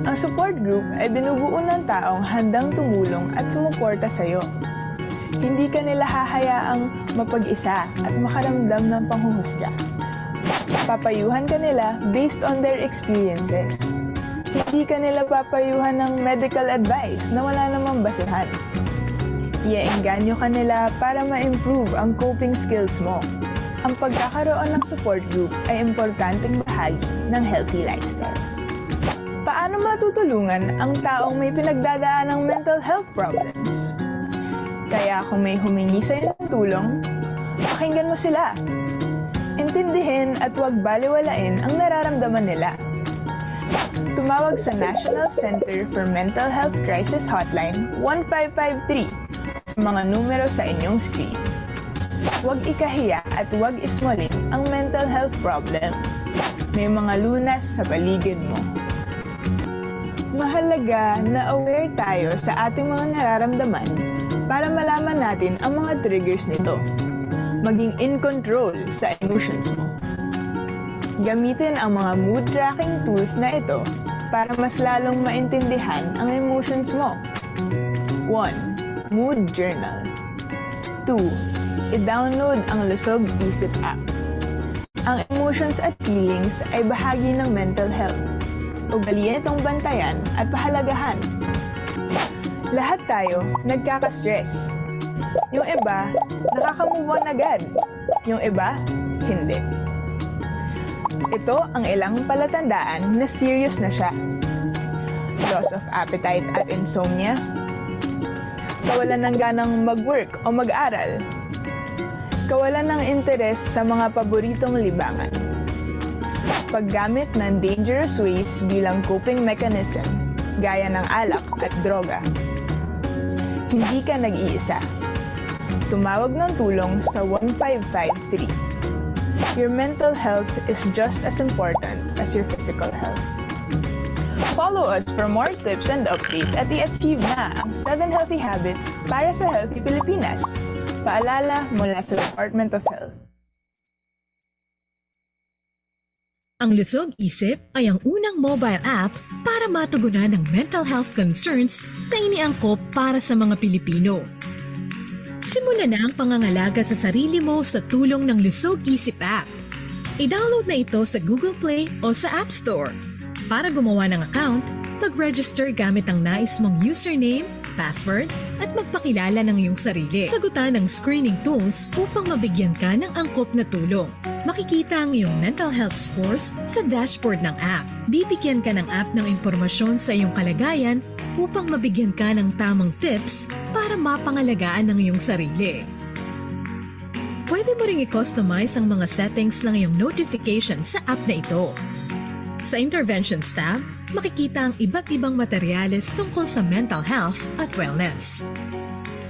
Ang support group ay binubuo ng taong handang tumulong at sumuporta sa'yo. Hindi ka nila hahayaang mapag-isa at makaramdam ng panghuhusga. Papayuhan ka nila based on their experiences. Hindi ka nila papayuhan ng medical advice na wala namang basehan. Iaengganyo ka nila para ma-improve ang coping skills mo. Ang pagkakaroon ng support group ay importanteng bahagi ng healthy lifestyle. Paano matutulungan ang taong may pinagdadaan ng mental health problems? Kaya kung may humingi sa'yo ng tulong, pakinggan mo sila. Intindihin at huwag baliwalain ang nararamdaman nila. Tumawag sa National Center for Mental Health Crisis Hotline 1553 sa mga numero sa inyong screen. Huwag ikahiya at huwag ismolin ang mental health problem. May mga lunas sa paligid mo. Mahalaga na aware tayo sa ating mga nararamdaman para malaman natin ang mga triggers nito. Maging in control sa emotions mo. Gamitin ang mga mood tracking tools na ito para mas lalong maintindihan ang emotions mo. 1. Mood Journal. 2. I-download ang Lusog Isip app. Ang emotions at feelings ay bahagi ng mental health. Ugaliin itong bantayan at pahalagahan. Lahat tayo nagkaka-stress. Yung iba, nakaka-move on agad. Yung iba, hindi. Ito ang ilang palatandaan na serious na siya. Loss of appetite at insomnia. Kawalan ng ganang mag-work o mag-aral. Kawalan ng interes sa mga paboritong libangan. Paggamit ng dangerous ways bilang coping mechanism, gaya ng alak at droga. Hindi ka nag-iisa. Tumawag ng tulong sa 1553. Your mental health is just as important as your physical health. Follow us for more tips and updates at i-achieve na ang 7 healthy habits para sa healthy Pilipinas. Paalala mula sa Department of Health. Ang Lusog Isip ay ang unang mobile app para matugunan ang mental health concerns na iniangkop para sa mga Pilipino. Simula na ang pangangalaga sa sarili mo sa tulong ng Lusog Isip app. I-download na ito sa Google Play o sa App Store. Para gumawa ng account, mag-register gamit ang nais mong username, password, at magpakilala ng iyong sarili. Sagutan ang screening tools upang mabigyan ka ng angkop na tulong. Makikita ang iyong mental health scores sa dashboard ng app. Bibigyan ka ng app ng impormasyon sa iyong kalagayan upang mabigyan ka ng tamang tips para mapangalagaan ang iyong sarili. Pwede mo ring i-customize ang mga settings ng iyong notification sa app na ito. Sa Interventions tab, makikita ang iba't ibang materyales tungkol sa mental health at wellness.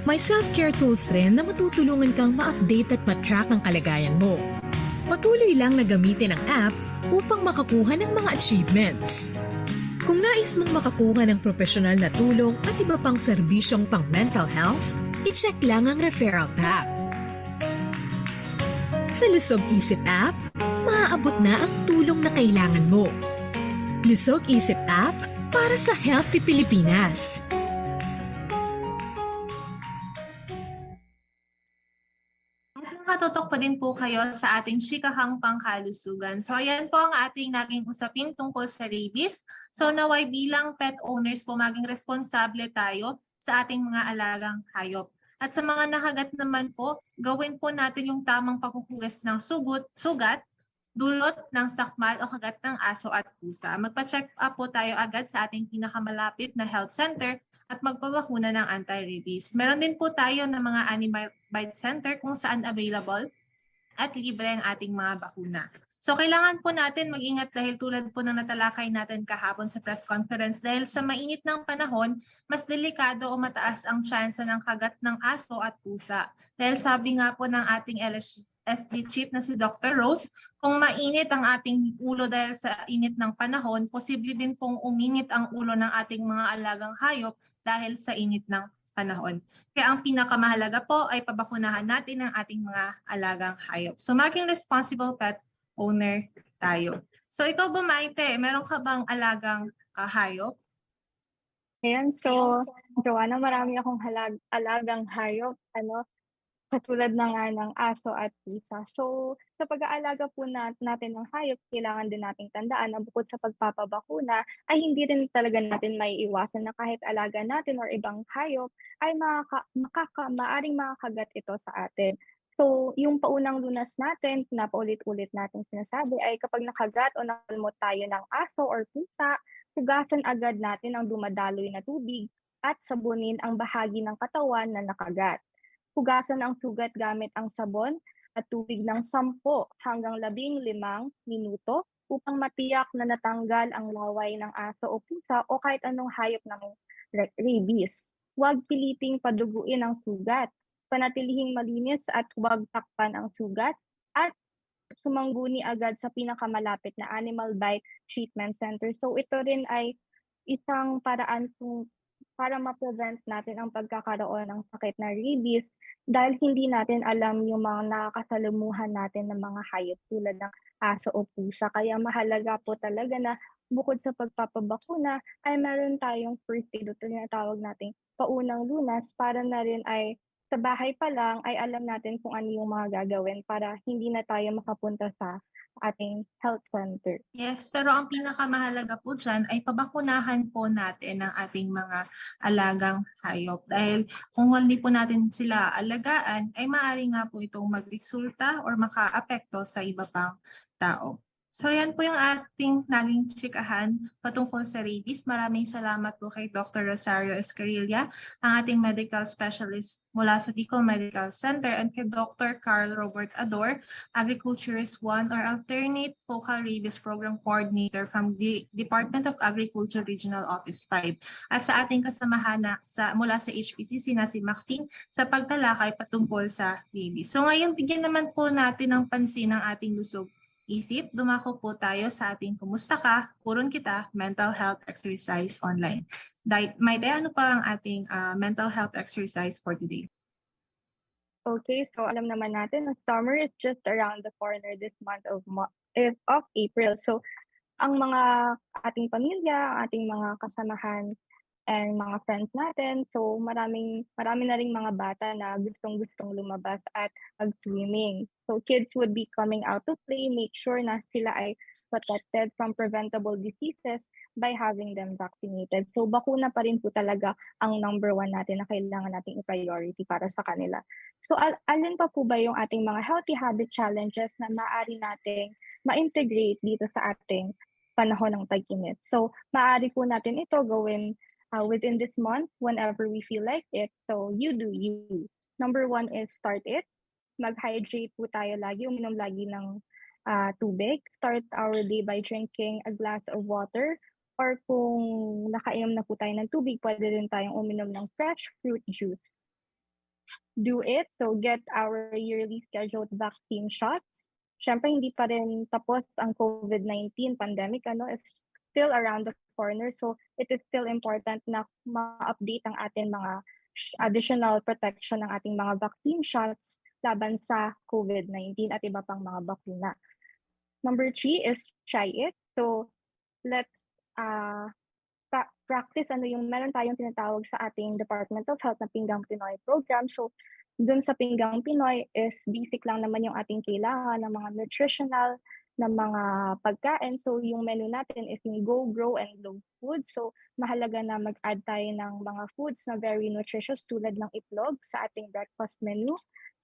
May self-care tools rin na matutulungan kang ma-update at ma-track ang kalagayan mo. Patuloy lang na gamitin ang app upang makakuha ng mga achievements. Kung nais mong makakuha ng profesional na tulong at iba pang serbisyong pang mental health, i-check lang ang referral tab. Sa Lusog Isip app, maaabot na ang tulong na kailangan mo. Lusog Isip app para sa Healthy Pilipinas. Nakatutok pa din po kayo sa ating chikahang pangkalusugan. So ayan po ang ating naging usapin tungkol sa rabies. So naway bilang pet owners po maging responsable tayo sa ating mga alagang hayop. At sa mga nakagat naman po, gawin po natin yung tamang pagkukugas ng sugat, dulot ng sakmal o kagat ng aso at pusa. Magpa-check up po tayo agad sa ating pinakamalapit na health center at magpabakuna ng anti-rabies. Meron din po tayo ng mga animal bite center kung saan available at libre ang ating mga bakuna. So kailangan po natin mag-ingat dahil tulad po ng natalakay natin kahapon sa press conference dahil sa mainit ng panahon, mas delikado o mataas ang tsansa ng kagat ng aso at pusa. Dahil sabi nga po ng ating LSD chief na si Dr. Rose, kung mainit ang ating ulo dahil sa init ng panahon, posible din pong uminit ang ulo ng ating mga alagang hayop dahil sa init ng panahon. Kaya ang pinakamahalaga po ay pabakunahan natin ang ating mga alagang hayop. So maging responsible pet owner tayo. So ikaw ba, Maite, meron ka bang alagang hayop? Ayan, so Joanna, marami akong alagang hayop, katulad na nga ng aso at pusa. So sa pag-aalaga po natin ng hayop, kailangan din nating tandaan na bukod sa pagpapabakuna, ay hindi rin talaga natin may iwasan na kahit alaga natin or ibang hayop ay maaring makakagat ito sa atin. So, yung paunang lunas natin, pinapaulit-ulit natin sinasabi, ay kapag nakagat o nakalmot tayo ng aso or pusa, hugasan agad natin ang dumadaloy na tubig at sabunin ang bahagi ng katawan na nakagat. Hugasan ang sugat gamit ang sabon at tubig ng 10 hanggang 15 minuto upang matiyak na natanggal ang laway ng aso o pusa o kahit anong hayop ng rabies. Huwag piliting paduguin ang sugat. Panatilihing malinis at huwag takpan ang sugat at sumangguni agad sa pinakamalapit na animal bite treatment center. So ito rin ay isang paraan para ma-prevent natin ang pagkakaroon ng sakit na rabies dahil hindi natin alam yung mga nakakasalamuhan natin ng mga hayop tulad ng aso o pusa. Kaya mahalaga po talaga na bukod sa pagpapabakuna ay meron tayong first aid o tinatawag nating paunang lunas para na rin ay sa bahay pa lang ay alam natin kung ano yung mga gagawin para hindi na tayo makapunta sa ating health center. Yes, pero ang pinakamahalaga po dyan ay pabakunahan po natin ang ating mga alagang hayop. Dahil kung hindi po natin sila alagaan, ay maaari nga po itong magresulta or makaapekto sa iba pang tao. So yan po yung ating naging chikahan patungkol sa rabies. Maraming salamat po kay Dr. Rosario Escarilla, ang ating medical specialist mula sa Bicol Medical Center, and kay Dr. Carl Robert Ador, Agriculturist 1 or Alternate Focal Rabies Program Coordinator from the Department of Agriculture Regional Office 5. At sa ating kasamahan mula sa HPCC na si Maxine sa pagtalakay patungkol sa rabies. So ngayon, bigyan naman po natin ng pansin ang ating lusog isip. Dumako po tayo sa ating Kumusta Ka? Puron Kita Mental Health Exercise Online. Maite, ano pa ang ating mental health exercise for today? Okay, so alam naman natin na summer is just around the corner this month of April. So ang mga ating pamilya, ating mga kasamahan, and mga friends natin. So marami na ring mga bata na gustong-gustong lumabas at mag-swimming. So kids would be coming out to play, make sure na sila ay protected from preventable diseases by having them vaccinated. So bakuna pa rin po talaga ang number 1 natin na kailangan nating i-priority para sa kanila. So alin pa po ba yung ating mga healthy habit challenges na maaari nating ma-integrate dito sa ating panahon ng tag-init? So maaari po natin ito gawin within this month whenever we feel like it. So you do you. Number 1 is start it. Mag-hydrate po tayo lagi, uminom lagi ng tubig. Start our day by drinking a glass of water, or kung nakainom na po tayo ng tubig, pwede rin tayong uminom ng fresh fruit juice. Do it. So get our yearly scheduled vaccine shots. Syempre hindi pa rin tapos ang COVID-19 pandemic, it's still around the corner. So it is still important na ma-update ang ating mga additional protection ng ating mga vaccine shots laban sa COVID-19 at iba pang mga bakuna. Number 3 is try it. So let's practice meron tayong tinatawag sa ating Department of Health na Pinggang Pinoy program. So dun sa Pinggang Pinoy is basic lang naman yung ating kailangan ng mga nutritional na mga pagkain. So yung menu natin is yung go, grow, and glow food. So mahalaga na mag-add tayo ng mga foods na very nutritious tulad ng itlog sa ating breakfast menu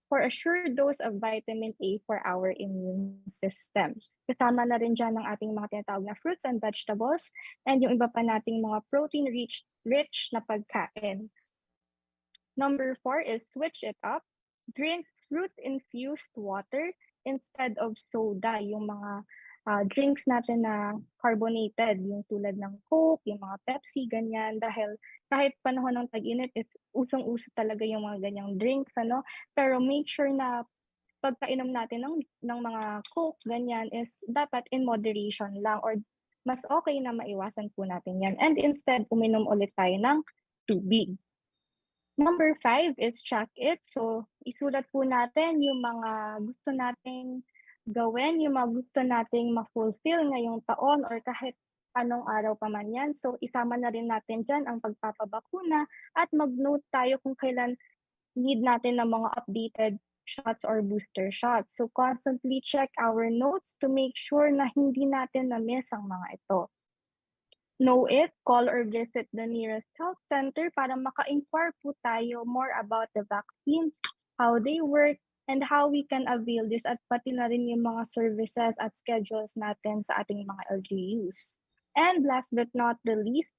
for a sure dose of vitamin A for our immune system. Kasama na rin dyan ang ating mga tinatawag na fruits and vegetables and yung iba pa nating mga protein-rich na pagkain. Number 4 is switch it up. Drink fruit-infused water instead of soda, yung mga drinks natin na carbonated, yung tulad ng Coke, yung mga Pepsi, ganyan. Dahil kahit panahon ng tag-init, usong-uso talaga yung mga ganyang drinks, Pero make sure na pagkainom natin ng mga Coke, ganyan, is dapat in moderation lang or mas okay na maiwasan po natin yan. And instead, uminom ulit tayo ng tubig. Number 5 is track it. So, isulat po natin yung mga gusto nating gawin, yung mga gusto nating ma-fulfill ngayong taon or kahit anong araw pa man yan. So, isama na rin natin dyan ang pagpapabakuna at mag-note tayo kung kailan need natin ng mga updated shots or booster shots. So, constantly check our notes to make sure na hindi natin na-miss ang mga ito. Know it, call or visit the nearest health center para maka-inquire po tayo more about the vaccines, how they work, and how we can avail this at pati na rin yung mga services at schedules natin sa ating mga LGUs. And last but not the least,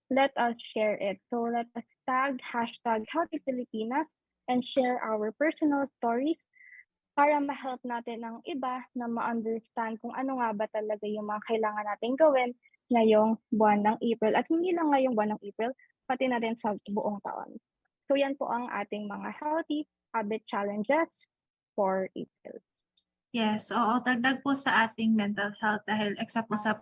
let us share it. So let us tag #HealthyPilipinas and share our personal stories para ma-help natin ang iba na ma-understand kung ano nga ba talaga yung mga kailangan natin gawin ngayong buwan ng April. At hindi lang ngayong buwan ng April, pati na rin sa buong taon. So yan po ang ating mga healthy habit challenges for April. Yes, oo, dagdag po sa ating mental health dahil except po sa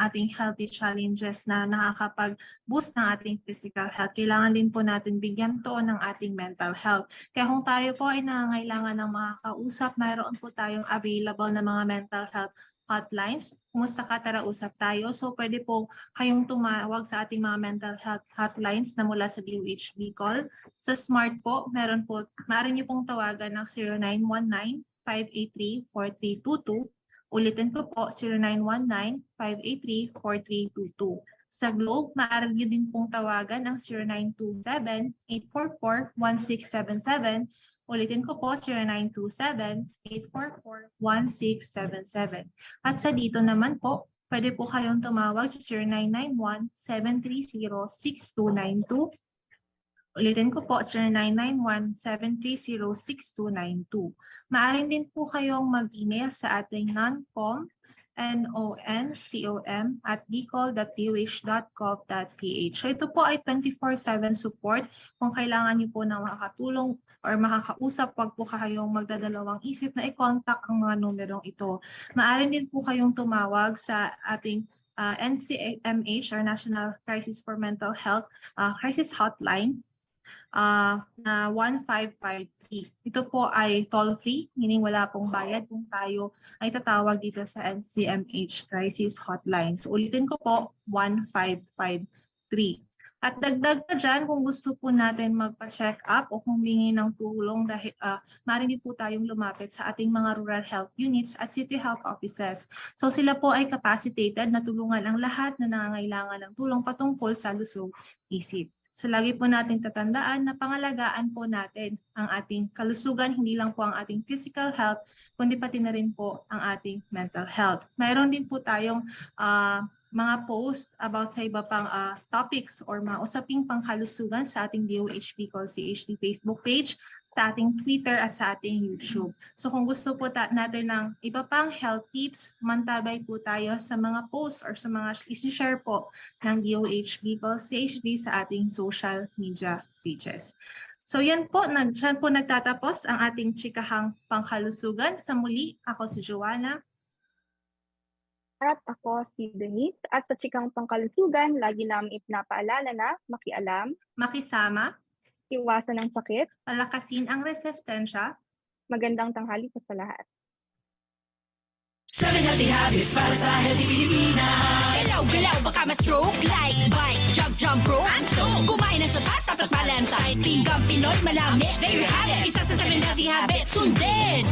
ating healthy challenges na nakakapag-boost ng ating physical health, kailangan din po natin bigyan to ng ating mental health. Kaya kung tayo po ay nangangailangan ng mga kausap, mayroon po tayong available na mga mental health hotlines. Kumusta ka, tara usap tayo. So pwede po kayong tumawag sa ating mga mental health hotlines na mula sa DOH Bicol. Sa Smart po, maaari niyo pong tawagan ng 0919-583-4322. Ulitin ko po, 0919-583-4322. Sa Globe, maaari niyo din pong tawagan ng 0927-844-1677. Ulitin ko po, 0927-844-1677. At sa dito naman po, pwede po kayong tumawag sa 0991-730-6292. Ulitin ko po, 0991-730-6292. Maaari din po kayong mag-email sa ating noncom@bicol.doh.gov.ph. So ito po ay 24/7 support. Kung kailangan niyo po ng makakatulong or makakausap, wag po kayong magdadalawang isip na i-contact ang mga numerong ito. Maaari din po kayong tumawag sa ating NCMH or National Crisis for Mental Health Crisis Hotline na 1553. Ito po ay toll-free, meaning wala pong bayad kung tayo ay tatawag dito sa NCMH Crisis Hotline. So ulitin ko po, 1553. At dagdag pa dyan, kung gusto po natin magpa-check up o humingi ng tulong, dahil maaari din po tayong lumapit sa ating mga rural health units at city health offices. So sila po ay capacitated na tulungan ang lahat na nangangailangan ng tulong patungkol sa lusog-isip. So lagi po natin tatandaan na pangalagaan po natin ang ating kalusugan, hindi lang po ang ating physical health, kundi pati na rin po ang ating mental health. Mayroon din po tayong mga post about sa iba pang topics or mga usaping pangkalusugan sa ating DOH Bicol CHD Facebook page, sa ating Twitter at sa ating YouTube. So kung gusto po natin ng iba pang health tips, mantabay po tayo sa mga posts or sa mga isi-share po ng DOH Bicol CHD sa ating social media pages. So yan po, dyan po nagtatapos ang ating chikahang pangkalusugan. Sa muli, ako si Joanna. At ako si Denise. At sa chikang pangkalusugan, lagi namin ipinapaalala na makialam, makisama, iwasan ng sakit, palakasin ang resistensya. Magandang tanghali po sa lahat. 7 healthy habits para sa healthy Pilipinas. Galaw-galaw baka ma-stroke. Like, bike, jog, jump, rope. I'm stoked. Kumain ng sapat, tapat balansay. Pinggang Pinoy, manami. There you have it. Isa sa 7 healthy habits. Sundin!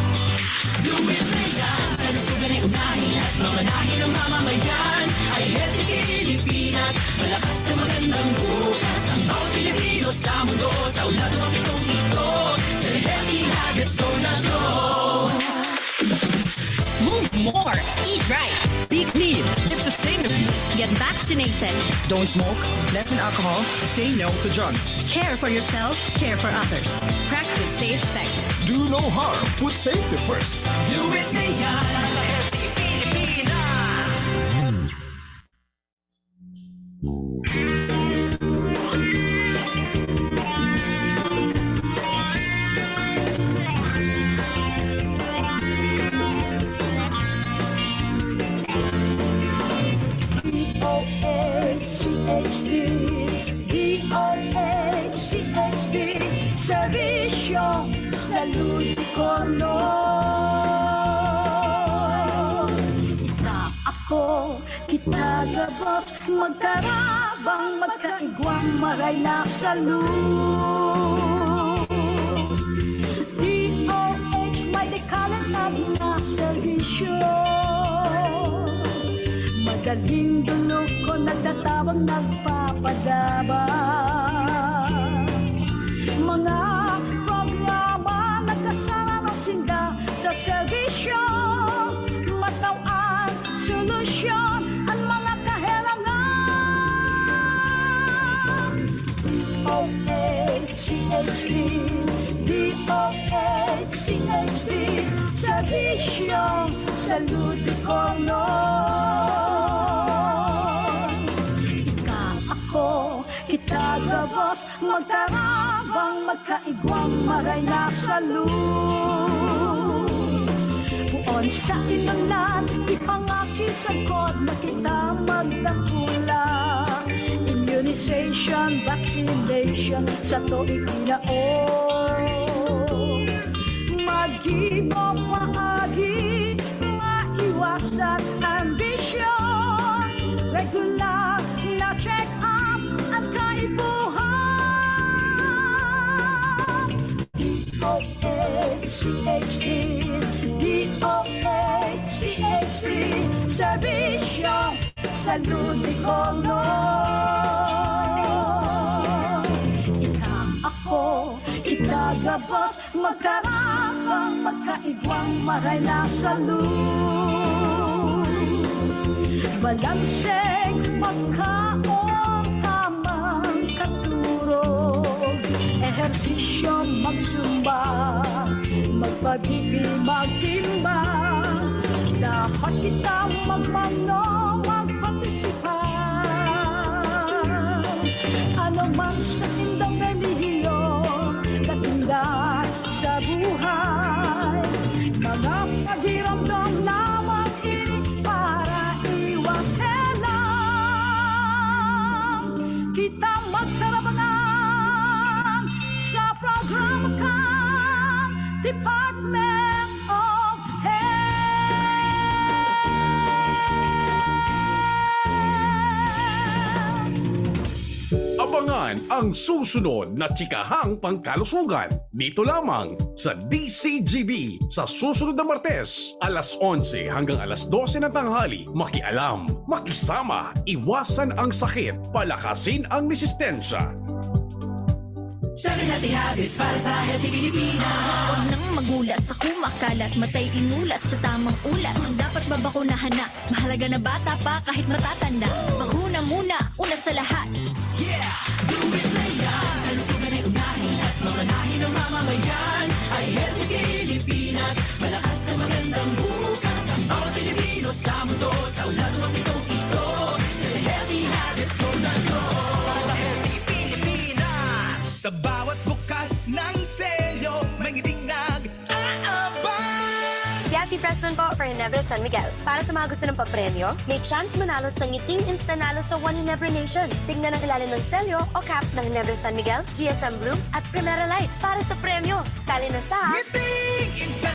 Do it na yan. Kalusugan ay unahin at mamanahin ng mamamayan. Ay healthy Pilipinas. Malakas sa magandang bukas. Ang bawat Pilipino sa mundo. Sa ulan ng pitong ito. 7 healthy habits, go na go. Move more, eat right, Be clean, live sustainably. get vaccinated, Don't smoke, lessen alcohol, say no to drugs. care for yourself, care for others. Practice safe sex. Do no harm. Put safety first. Do it na yan sa healthy Pilipinas. DOH-CHD, Servisyo Salud Kono. Na ako, kita gabos, magkarabang, magkaigwang, maray na salud. DOH, may dekalan na servisyo. Magaling dulog ko, nagtatawag, nagpapadabang. Mga programa, nagkasama ng sinda sa servisyo. Matawang solusyon ang mga kahilangan. DOH-CHD, DOH-CHD, Servisyo Salud Kono. Kita gabos, magkarabang, magkaigwang, maray na salud. Doon sa inulan, ipangaki sa kod na kita magdakula. Immunization, vaccination, sa to'y kinaon. Mag-ibo paagi, maiwasan ambisyon. Regular na check-up at kaibuhan. DOHCHD, DOHCHD, Servisyo Salud Econom. Ikang ako, itagabos, magkarapang, magkaigwang maray na salud. Balanseng pagkaon, tamang katurog, ehersisyo magsumba, magpagigil, magtimbang, dapat kita magmano, magpartisipan. Ano man sa tindang relihiyon, natinda sa buhay, mga pagiramdam na mag-inig para iwaselang. Kita magtarabangan sa programa ka, Department of Abangan ang susunod na Chikahang Pangkalusugan dito lamang sa DCGB sa susunod na Martes, alas 11 hanggang alas 12 ng tanghali. Makialam, makisama, iwasan ang sakit, palakasin ang resistensya. 7 Healthy Habits para sa Healthy Pilipinas. Huwag nang magulat sa kumakalat, matay inulat sa tamang ulat. Dapat babakunahan na, mahalaga na bata pa kahit matatanda. Bakuna muna, una sa lahat. Yeah! Do it like that! Kalusugan ay unahin at mamanahin ng mamamayan. Ay Healthy Pilipinas, malakas sa magandang bukas. Ang bawat Pilipino sa mundo, sa ulado ng pitong ito. 7 Healthy Habits ko na to. Para sa Healthy Pilipinas. Sa bawat bukas ng selyo, may ngiting nag-aabang. Si Pressman po for Ginebra San Miguel. Para sa mga gusto ng papremyo, may chance manalo sa ngiting instanalo sa One Ginebra Nation. Tingnan ang ilalim ng selyo o cap ng Ginebra San Miguel, GSM Blue at Primera Light para sa premyo. Sali na sa...